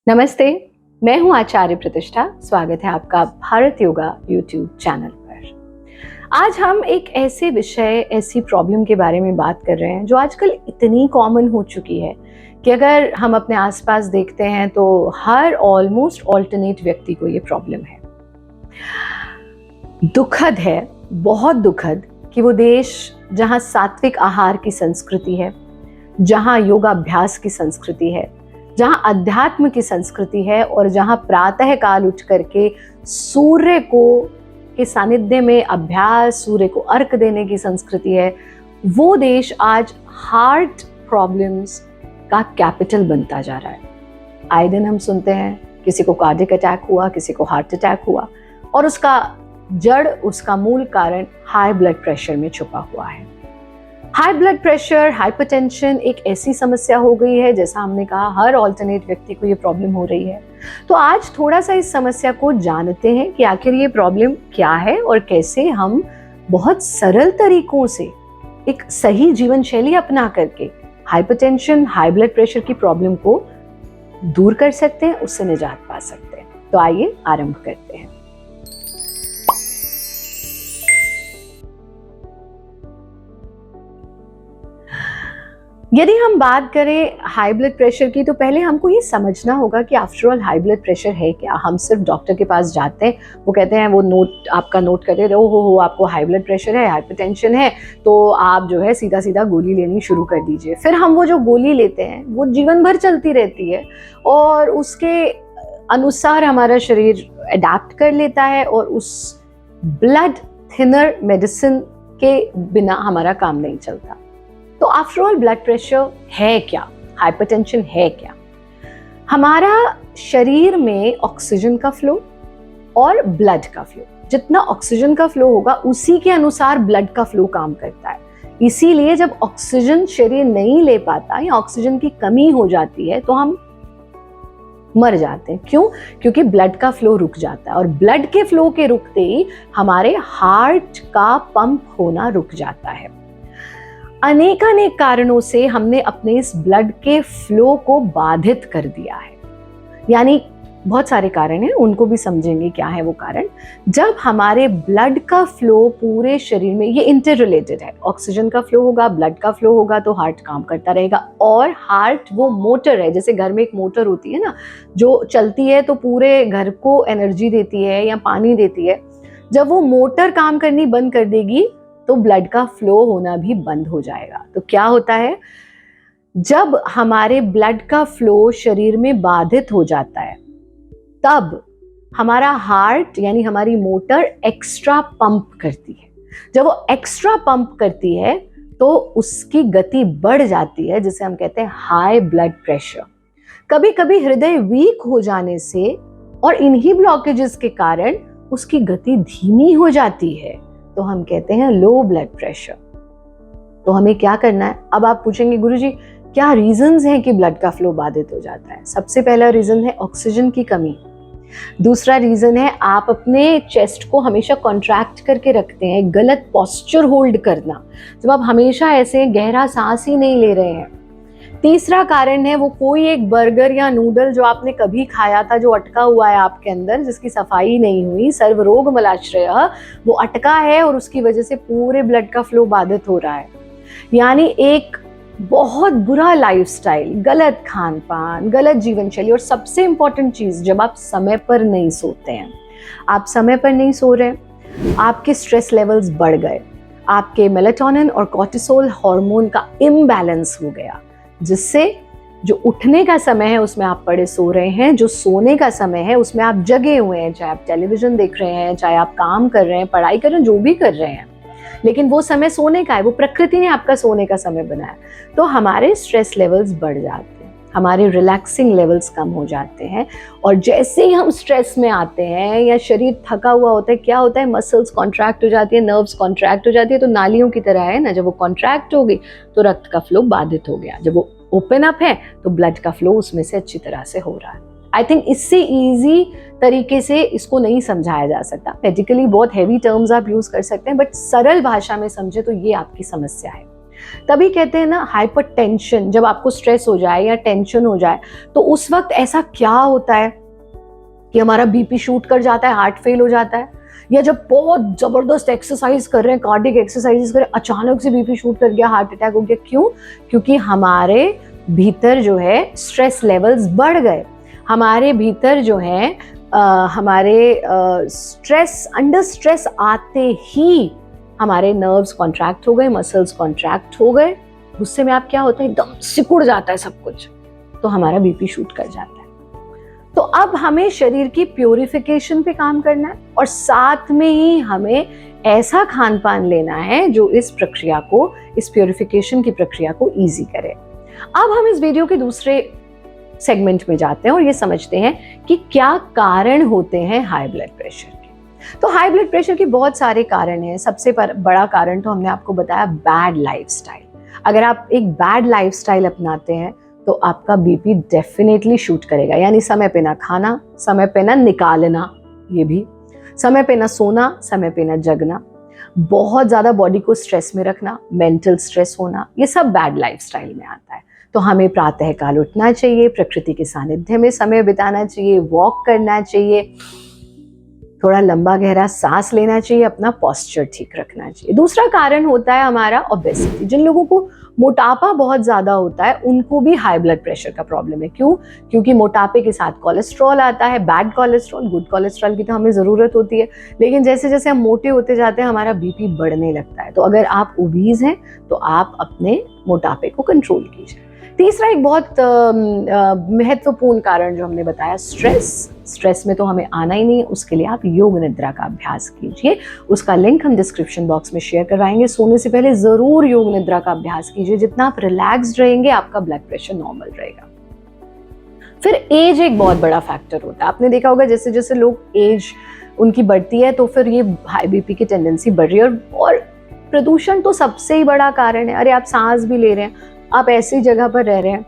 नमस्ते, मैं हूं आचार्य प्रतिष्ठा। स्वागत है आपका भारत योगा यूट्यूब चैनल पर। आज हम एक ऐसे विषय, ऐसी प्रॉब्लम के बारे में बात कर रहे हैं जो आजकल इतनी कॉमन हो चुकी है कि अगर हम अपने आसपास देखते हैं तो हर ऑलमोस्ट ऑल्टरनेट व्यक्ति को ये प्रॉब्लम है। दुखद है, बहुत दुखद कि वो देश जहां सात्विक आहार की संस्कृति है, जहां योगाभ्यास की संस्कृति है, जहां अध्यात्म की संस्कृति है और जहां प्रातः काल उठ करके सूर्य को के सानिध्य में अभ्यास, सूर्य को अर्घ देने की संस्कृति है, वो देश आज हार्ट प्रॉब्लम्स का कैपिटल बनता जा रहा है। आए दिन हम सुनते हैं किसी को कार्डियक अटैक हुआ, किसी को हार्ट अटैक हुआ और उसका जड़, उसका मूल कारण हाई ब्लड प्रेशर में छुपा हुआ है। हाई ब्लड प्रेशर, हाइपरटेंशन एक ऐसी समस्या हो गई है, जैसा हमने कहा हर ऑल्टरनेट व्यक्ति को ये प्रॉब्लम हो रही है। तो आज थोड़ा सा इस समस्या को जानते हैं कि आखिर ये प्रॉब्लम क्या है और कैसे हम बहुत सरल तरीकों से एक सही जीवन शैली अपना करके हाइपरटेंशन, हाई ब्लड प्रेशर की प्रॉब्लम को दूर कर सकते हैं, उससे निजात पा सकते हैं। तो आइए आरंभ करते हैं। यदि हम बात करें हाई ब्लड प्रेशर की, तो पहले हमको ये समझना होगा कि after all high blood pressure है क्या। हम सिर्फ डॉक्टर के पास जाते हैं, वो कहते हैं, वो नोट आपका नोट करते हैं, हो आपको हाई ब्लड प्रेशर है, हाइपरटेंशन है, तो आप जो है सीधा सीधा गोली लेनी शुरू कर दीजिए। फिर हम वो जो गोली लेते हैं वो जीवन भर चलती रहती है और उसके अनुसार हमारा शरीर अडेप्ट कर लेता है और उस ब्लड थिनर मेडिसिन के बिना हमारा काम नहीं चलता। तो आफ्टर ऑल ब्लड प्रेशर है क्या, हाइपरटेंशन है क्या? हमारा शरीर में ऑक्सीजन का फ्लो और ब्लड का फ्लो, जितना ऑक्सीजन का फ्लो होगा उसी के अनुसार ब्लड का फ्लो काम करता है। इसीलिए जब ऑक्सीजन शरीर नहीं ले पाता या ऑक्सीजन की कमी हो जाती है तो हम मर जाते हैं। क्यों? क्योंकि ब्लड का फ्लो रुक जाता है और ब्लड के फ्लो के रुकते ही हमारे हार्ट का पंप होना रुक जाता है। अनेक कारणों से हमने अपने इस ब्लड के फ्लो को बाधित कर दिया है। यानी बहुत सारे कारण हैं, उनको भी समझेंगे क्या है वो कारण। जब हमारे ब्लड का फ्लो पूरे शरीर में, ये इंटर रिलेटेड है, ऑक्सीजन का फ्लो होगा, ब्लड का फ्लो होगा तो हार्ट काम करता रहेगा। और हार्ट वो मोटर है, जैसे घर में एक मोटर होती है ना, जो चलती है तो पूरे घर को एनर्जी देती है या पानी देती है। जब वो मोटर काम करनी बंद कर देगी तो ब्लड का फ्लो होना भी बंद हो जाएगा। तो क्या होता है, जब हमारे ब्लड का फ्लो शरीर में बाधित हो जाता है तब हमारा हार्ट यानी हमारी मोटर एक्स्ट्रा पंप करती है। जब वो एक्स्ट्रा पंप करती है तो उसकी गति बढ़ जाती है, जिसे हम कहते हैं हाई ब्लड प्रेशर। कभी कभी हृदय वीक हो जाने से और इन्हीं ब्लॉकेजेस के कारण उसकी गति धीमी हो जाती है, तो हम कहते हैं लो ब्लड प्रेशर। तो हमें क्या करना है? अब आप पूछेंगे, गुरुजी क्या रीजंस हैं कि ब्लड का फ्लो बाधित हो जाता है? सबसे पहला रीजन है ऑक्सीजन की कमी। दूसरा रीजन है आप अपने चेस्ट को हमेशा कॉन्ट्रैक्ट करके रखते हैं, गलत पोस्चर होल्ड करना, जब आप हमेशा ऐसे गहरा सांस ही नहीं ले रहे हैं। तीसरा कारण है वो कोई एक बर्गर या नूडल जो आपने कभी खाया था, जो अटका हुआ है आपके अंदर, जिसकी सफाई नहीं हुई, सर्वरोग मलाश्रय, वो अटका है और उसकी वजह से पूरे ब्लड का फ्लो बाधित हो रहा है। यानी एक बहुत बुरा लाइफस्टाइल, गलत खान पान, गलत जीवन शैली और सबसे इंपॉर्टेंट चीज, जब आप समय पर नहीं सोते हैं, आप समय पर नहीं सो रहे, आपके स्ट्रेस लेवल्स बढ़ गए, आपके मेलाटोनिन और कॉर्टिसोल हार्मोन का इम्बैलेंस हो गया, जिससे जो उठने का समय है उसमें आप पड़े सो रहे हैं, जो सोने का समय है उसमें आप जगे हुए हैं, चाहे आप टेलीविजन देख रहे हैं, चाहे आप काम कर रहे हैं, पढ़ाई कर रहे हैं, जो भी कर रहे हैं, लेकिन वो समय सोने का है, वो प्रकृति ने आपका सोने का समय बनाया। तो हमारे स्ट्रेस लेवल्स बढ़ जाते हैं, हमारे रिलैक्सिंग लेवल्स कम हो जाते हैं और जैसे ही हम स्ट्रेस में आते हैं या शरीर थका हुआ होता है, क्या होता है, मसल्स कॉन्ट्रैक्ट हो जाती है, नर्व्स कॉन्ट्रैक्ट हो जाती है, तो नालियों की तरह है ना, जब वो कॉन्ट्रैक्ट हो गई तो रक्त का फ्लो बाधित हो गया, जब वो ओपन अप है तो ब्लड का फ्लो उसमें से अच्छी तरह से हो रहा है। आई थिंक इससे इजी तरीके से इसको नहीं समझाया जा सकता। मेडिकली बहुत हैवी टर्म्स आप यूज कर सकते हैं, बट सरल भाषा में समझे तो ये आपकी समस्या है। तभी कहते हैं ना हाइपरटेंशन, जब आपको स्ट्रेस हो जाए या टेंशन हो जाए तो उस वक्त ऐसा क्या होता है कि हमारा बीपी शूट कर जाता है, हार्ट फेल हो जाता है, या जब बहुत जबरदस्त एक्सरसाइज कर रहे हैं, कार्डियक एक्सरसाइज कर रहे हैं, अचानक से बीपी शूट कर गया, हार्ट अटैक हो गया। क्यों? क्योंकि हमारे भीतर जो है स्ट्रेस लेवल्स बढ़ गए, हमारे भीतर जो है हमारे स्ट्रेस, अंडर स्ट्रेस आते ही हमारे नर्व्स कॉन्ट्रैक्ट हो गए, मसल्स कॉन्ट्रैक्ट हो गए, गुस्से में आप क्या होता है, एकदम सिकुड़ जाता है सब कुछ, तो हमारा बीपी शूट कर जाता है। तो अब हमें शरीर की प्योरिफिकेशन पे काम करना है और साथ में ही हमें ऐसा खान पान लेना है जो इस प्रक्रिया को, इस प्योरिफिकेशन की प्रक्रिया को ईजी करे। अब हम इस वीडियो के दूसरे सेगमेंट में जाते हैं और ये समझते हैं कि क्या कारण होते हैं हाई ब्लड प्रेशर के। तो हाई ब्लड प्रेशर के बहुत सारे कारण हैं। सबसे बड़ा कारण तो हमने आपको बताया बैड लाइफस्टाइल। अगर आप एक बैड लाइफस्टाइल अपनाते हैं तो आपका बीपी डेफिनेटली शूट करेगा, यानी समय पे ना खाना, समय पे ना निकालना, ये भी समय पे ना सोना, समय पे ना जगना, बहुत ज़्यादा बॉडी को स्ट्रेस में रखना, मेंटल स्ट्रेस होना, ये सब बैड लाइफस्टाइल में आता है। तो हमें प्रातःकाल उठना चाहिए, प्रकृति के सानिध्य में समय बिताना चाहिए, वॉक करना चाहिए, थोड़ा लंबा गहरा सांस लेना चाहिए, अपना पोस्चर ठीक रखना चाहिए। दूसरा कारण होता है हमारा ओबेसिटी। जिन लोगों को मोटापा बहुत ज़्यादा होता है उनको भी हाई ब्लड प्रेशर का प्रॉब्लम है। क्यों? क्योंकि मोटापे के साथ कोलेस्ट्रॉल आता है, बैड कोलेस्ट्रॉल, गुड कोलेस्ट्रॉल की तो हमें ज़रूरत होती है, लेकिन जैसे जैसे हम मोटे होते जाते हैं हमारा बीपी बढ़ने लगता है। तो अगर आप ओबीज हैं तो आप अपने मोटापे को कंट्रोल कीजिए। तीसरा एक बहुत महत्वपूर्ण कारण जो हमने बताया, स्ट्रेस में तो हमें आना ही नहीं है, उसके लिए आप योग निद्रा का अभ्यास कीजिए। उसका लिंक हम डिस्क्रिप्शन बॉक्स में शेयर करवाएंगे। सोने से पहले ज़रूर योग निद्रा का अभ्यास कीजिए। जितना आप रिलैक्स्ड रहेंगे आपका ब्लड प्रेशर नॉर्मल रहेगा। फिर एज एक बहुत बड़ा फैक्टर होता है। आपने देखा होगा जैसे जैसे लोग एज उनकी बढ़ती है तो फिर ये हाई बीपी की टेंडेंसी बढ़ रही है। और प्रदूषण तो सबसे ही बड़ा कारण है। अरे आप सांस भी ले रहे हैं, आप ऐसी जगह पर रह रहे हैं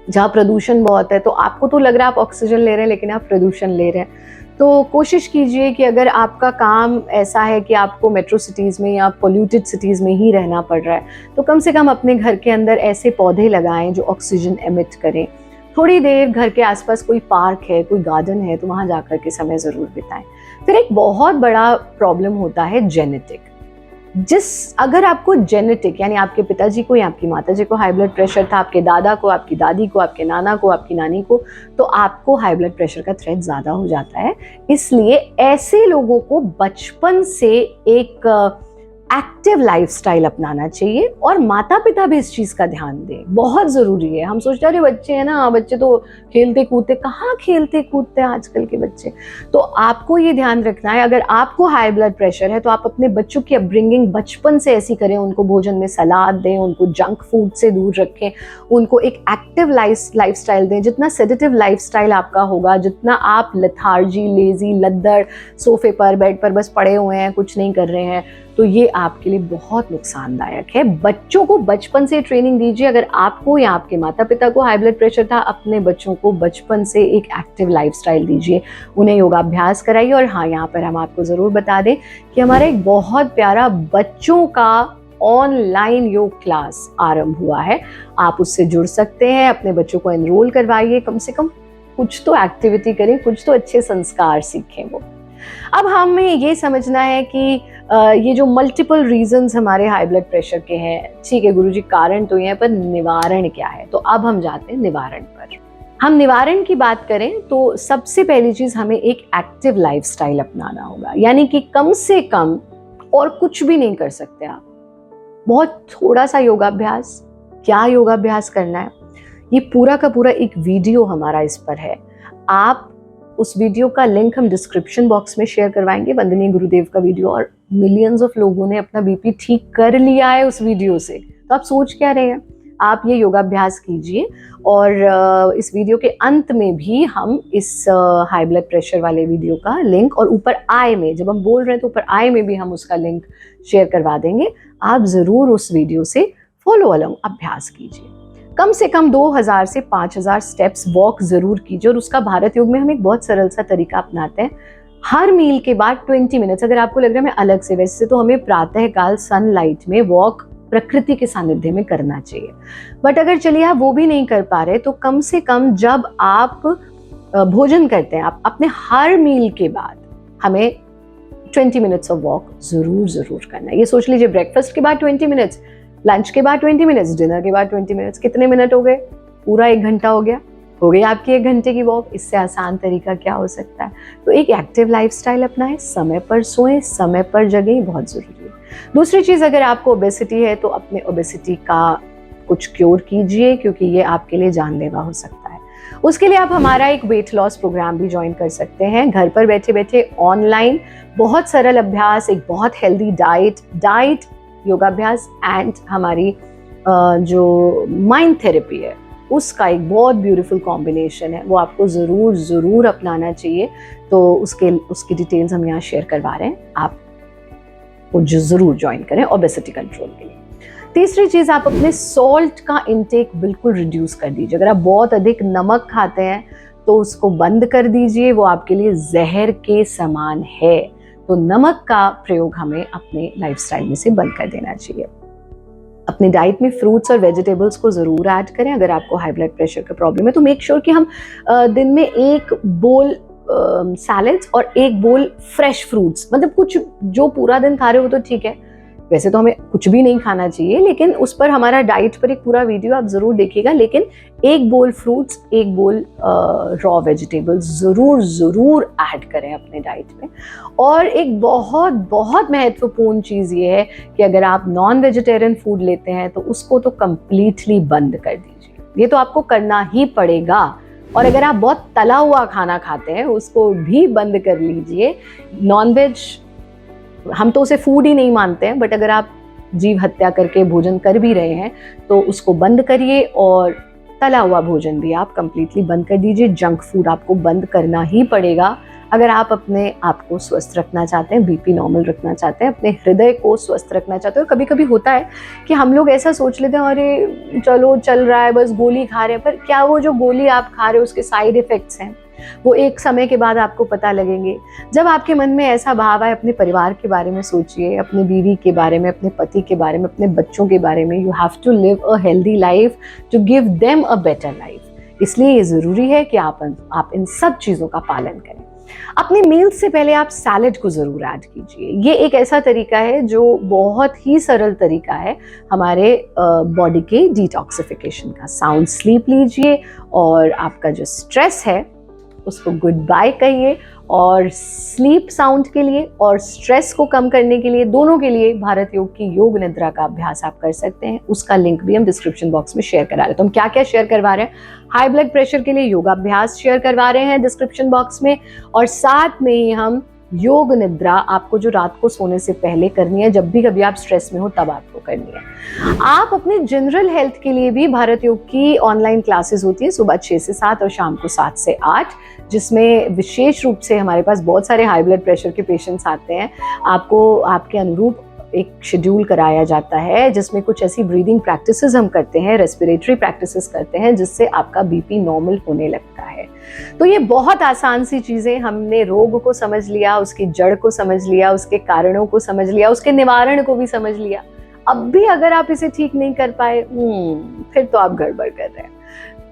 जहाँ प्रदूषण बहुत है, तो आपको तो लग रहा है आप ऑक्सीजन ले रहे हैं लेकिन आप प्रदूषण ले रहे हैं। तो कोशिश कीजिए कि अगर आपका काम ऐसा है कि आपको मेट्रो सिटीज़ में या पोल्यूटेड सिटीज़ में ही रहना पड़ रहा है तो कम से कम अपने घर के अंदर ऐसे पौधे लगाएं जो ऑक्सीजन एमिट करें। थोड़ी देर घर के आसपास कोई पार्क है, कोई गार्डन है तो वहाँ जाकर के समय ज़रूर बिताएं। फिर एक बहुत बड़ा प्रॉब्लम होता है जेनेटिक। अगर आपको जेनेटिक यानी आपके पिताजी को या आपकी माताजी को हाई ब्लड प्रेशर था, आपके दादा को, आपकी दादी को, आपके नाना को, आपकी नानी को, तो आपको हाई ब्लड प्रेशर का थ्रेट ज़्यादा हो जाता है। इसलिए ऐसे लोगों को बचपन से एक एक्टिव लाइफस्टाइल अपनाना चाहिए और माता पिता भी इस चीज़ का ध्यान दें, बहुत ज़रूरी है। हम सोचते हैं अरे बच्चे हैं ना, बच्चे तो खेलते कूदते, कहाँ खेलते कूदते हैं आजकल के बच्चे। तो आपको ये ध्यान रखना है, अगर आपको हाई ब्लड प्रेशर है तो आप अपने बच्चों की अपब्रिंगिंग बचपन से ऐसी करें, उनको भोजन में सलाद दें, उनको जंक फूड से दूर रखें, उनको एक एक्टिव लाइफस्टाइल दें। जितना सेडेटिव लाइफस्टाइल आपका होगा, जितना आप लेथार्जी, लेजी, लद्दड़, सोफे पर, बेड पर बस पड़े हुए हैं, कुछ नहीं कर रहे हैं, तो ये आपके लिए बहुत नुकसानदायक है। बच्चों को बचपन से ट्रेनिंग दीजिए। अगर आपको या आपके माता पिता को हाई ब्लड प्रेशर था, अपने बच्चों को बचपन से एक एक्टिव लाइफस्टाइल दीजिए, उन्हें योगाभ्यास कराइए। और हाँ, यहाँ पर हम आपको ज़रूर बता दें कि हमारा एक बहुत प्यारा बच्चों का ऑनलाइन योग क्लास आरंभ हुआ है। आप उससे जुड़ सकते हैं, अपने बच्चों को एनरोल करवाइए, कम से कम कुछ तो एक्टिविटी करें, कुछ तो अच्छे संस्कार सीखें वो। अब हमें ये समझना है कि ये जो मल्टीपल रीजंस हमारे हाई ब्लड प्रेशर के हैं, ठीक है गुरुजी कारण तो ये है, पर निवारण क्या है? तो अब हम जाते हैं निवारण पर। हम निवारण की बात करें तो सबसे पहली चीज हमें एक एक्टिव लाइफस्टाइल अपनाना होगा, यानी कि कम से कम और कुछ भी नहीं कर सकते आप, बहुत थोड़ा सा योगाभ्यास। क्या योगाभ्यास करना है, ये पूरा का पूरा एक वीडियो हमारा इस पर है। आप उस वीडियो का लिंक हम डिस्क्रिप्शन बॉक्स में शेयर करवाएंगे, वंदनीय गुरुदेव का वीडियो, और मिलियंस ऑफ लोगों ने अपना बीपी ठीक कर लिया है उस वीडियो से। तो आप सोच क्या रहे हैं, आप ये योगाभ्यास कीजिए। और इस वीडियो के अंत में भी हम इस हाई ब्लड प्रेशर वाले वीडियो का लिंक, और ऊपर आई में, जब हम बोल रहे हैं तो ऊपर आई में भी हम उसका लिंक शेयर करवा देंगे। आप ज़रूर उस वीडियो से फॉलो अलोंग अभ्यास कीजिए। कम से कम 2000 से 5000 स्टेप्स वॉक ज़रूर कीजिए। और उसका भारत योग में हम एक बहुत सरल सा तरीका अपनाते हैं, हर मील के बाद 20 मिनट्स, अगर आपको लग रहा है मैं अलग से, वैसे तो हमें प्रातःकाल सनलाइट में वॉक प्रकृति के सानिध्य में करना चाहिए। बट अगर चलिए आप वो भी नहीं कर पा रहे, तो कम से कम जब आप भोजन करते हैं, आप अपने हर मील के बाद हमें 20 मिनट्स ऑफ वॉक ज़रूर करना है। ये सोच लीजिए, ब्रेकफास्ट के बाद 20 मिनट्स, लंच के बाद 20 मिनट्स, डिनर के बाद 20 मिनट्स, कितने मिनट हो गए? पूरा 1 घंटा हो गई आपकी 1 घंटे की वॉक। इससे आसान तरीका क्या हो सकता है? तो एक एक्टिव लाइफस्टाइल अपनाएं, समय पर सोएं, समय पर जगें, बहुत ज़रूरी है। दूसरी चीज़, अगर आपको ओबेसिटी है तो अपने ओबेसिटी का कुछ क्योर कीजिए, क्योंकि ये आपके लिए जानलेवा हो सकता है। उसके लिए आप हमारा एक वेट लॉस प्रोग्राम भी ज्वाइन कर सकते हैं। घर पर बैठे बैठे ऑनलाइन बहुत सरल अभ्यास, एक बहुत हेल्दी डाइट, योगाभ्यास एंड हमारी जो माइंड थेरेपी है उसका एक बहुत ब्यूटीफुल कॉम्बिनेशन है, वो आपको ज़रूर अपनाना चाहिए। तो उसकी डिटेल्स हम यहाँ शेयर करवा रहे हैं, आप वो ज़रूर ज्वाइन करें ओबेसिटी कंट्रोल के लिए। तीसरी चीज़, आप अपने सॉल्ट का इंटेक बिल्कुल रिड्यूस कर दीजिए। अगर आप बहुत अधिक नमक खाते हैं तो उसको बंद कर दीजिए, वो आपके लिए जहर के समान है। तो नमक का प्रयोग हमें अपने लाइफस्टाइल में से बंद कर देना चाहिए। अपनी डाइट में फ्रूट्स और वेजिटेबल्स को ज़रूर ऐड करें। अगर आपको हाई ब्लड प्रेशर का प्रॉब्लम है तो मेक श्योर कि हम दिन में 1 बोल सैलेड्स और 1 बोल फ्रेश फ्रूट्स, मतलब कुछ जो पूरा दिन खा रहे हो तो ठीक है, वैसे तो हमें कुछ भी नहीं खाना चाहिए, लेकिन उस पर हमारा डाइट पर एक पूरा वीडियो आप ज़रूर देखिएगा। लेकिन 1 बोल फ्रूट्स, 1 बोल रॉ वेजिटेबल्स ज़रूर ऐड करें अपने डाइट में। और एक बहुत महत्वपूर्ण चीज़ ये है कि अगर आप नॉन वेजिटेरियन फूड लेते हैं तो उसको तो कंप्लीटली बंद कर दीजिए। ये तो आपको करना ही पड़ेगा। और अगर आप बहुत तला हुआ खाना खाते हैं उसको भी बंद कर लीजिए। नॉन वेज हम तो उसे फूड ही नहीं मानते हैं, बट अगर आप जीव हत्या करके भोजन कर भी रहे हैं तो उसको बंद करिए, और तला हुआ भोजन भी आप कंप्लीटली बंद कर दीजिए। जंक फूड आपको बंद करना ही पड़ेगा अगर आप अपने आप को स्वस्थ रखना चाहते हैं, बीपी नॉर्मल रखना चाहते हैं, अपने हृदय को स्वस्थ रखना चाहते हैं। कभी कभी होता है कि हम लोग ऐसा सोच लेते हैं, अरे चलो चल रहा है, बस गोली खा रहे हैं, पर क्या वो जो गोली आप खा रहे हो उसके साइड इफेक्ट्स हैं, वो एक समय के बाद आपको पता लगेंगे। जब आपके मन में ऐसा भाव आए, अपने परिवार के बारे में सोचिए, अपनी बीवी के बारे में, अपने पति के बारे में, अपने बच्चों के बारे में। You have to live a healthy life to give them a better life. इसलिए ये ज़रूरी है कि आप इन सब चीज़ों का पालन करें। अपनी मील से पहले आप सैलेड को ज़रूर ऐड कीजिए। ये एक ऐसा तरीका है जो बहुत ही सरल तरीका है हमारे बॉडी के डिटॉक्सिफिकेशन का। साउंड स्लीप लीजिए और आपका जो स्ट्रेस है उसको गुड बाय कहिए। और स्लीप साउंड के लिए और स्ट्रेस को कम करने के लिए, दोनों के लिए भारत योग की योग निद्रा का अभ्यास आप कर सकते हैं। उसका लिंक भी हम डिस्क्रिप्शन बॉक्स में शेयर करा रहे हैं। तो हम क्या क्या शेयर करवा रहे हैं? हाई ब्लड प्रेशर के लिए योगाभ्यास शेयर करवा रहे हैं डिस्क्रिप्शन बॉक्स में, और साथ में ही हम योग निद्रा आपको जो रात को सोने से पहले करनी है, जब भी कभी आप स्ट्रेस में हो तब आपको करनी है। आप अपने जनरल हेल्थ के लिए भी भारत योग की ऑनलाइन क्लासेस होती है सुबह 6 से 7 और शाम को 7 से 8, जिसमें विशेष रूप से हमारे पास बहुत सारे हाई ब्लड प्रेशर के पेशेंट्स आते हैं। आपको आपके अनुरूप एक शेड्यूल कराया जाता है जिसमें कुछ ऐसी ब्रीदिंग प्रैक्टिसेस हम करते हैं, रेस्पिरेटरी प्रैक्टिसेस करते हैं, जिससे आपका बीपी नॉर्मल होने लगता है। तो ये बहुत आसान सी चीज़ें, हमने रोग को समझ लिया, उसकी जड़ को समझ लिया, उसके कारणों को समझ लिया, उसके निवारण को भी समझ लिया। अब भी अगर आप इसे ठीक नहीं कर पाए, फिर तो आप गड़बड़ कर रहे हैं।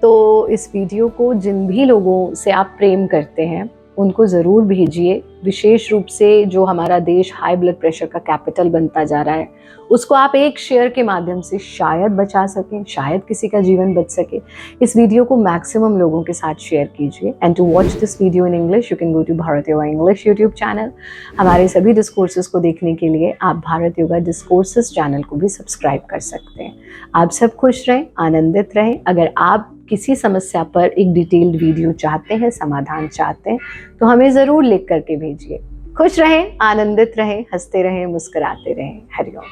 तो इस वीडियो को जिन भी लोगों से आप प्रेम करते हैं उनको ज़रूर भेजिए। विशेष रूप से जो हमारा देश हाई ब्लड प्रेशर का कैपिटल बनता जा रहा है, उसको आप एक शेयर के माध्यम से शायद बचा सकें, शायद किसी का जीवन बच सके। इस वीडियो को मैक्सिमम लोगों के साथ शेयर कीजिए। And to watch this video in English you can go to Bharat yoga English YouTube channel. हमारे सभी डिस्कोर्सेज को देखने के लिए आप भारत योगा डिस्कोर्सेज चैनल को भी सब्सक्राइब कर सकते हैं। आप सब खुश रहें, आनंदित रहें। अगर आप किसी समस्या पर एक डिटेल्ड वीडियो चाहते हैं, समाधान चाहते हैं, तो हमें ज़रूर लिख करके भेजिए। खुश रहें, आनंदित रहें, हंसते रहें, मुस्कुराते रहें। हरिओम।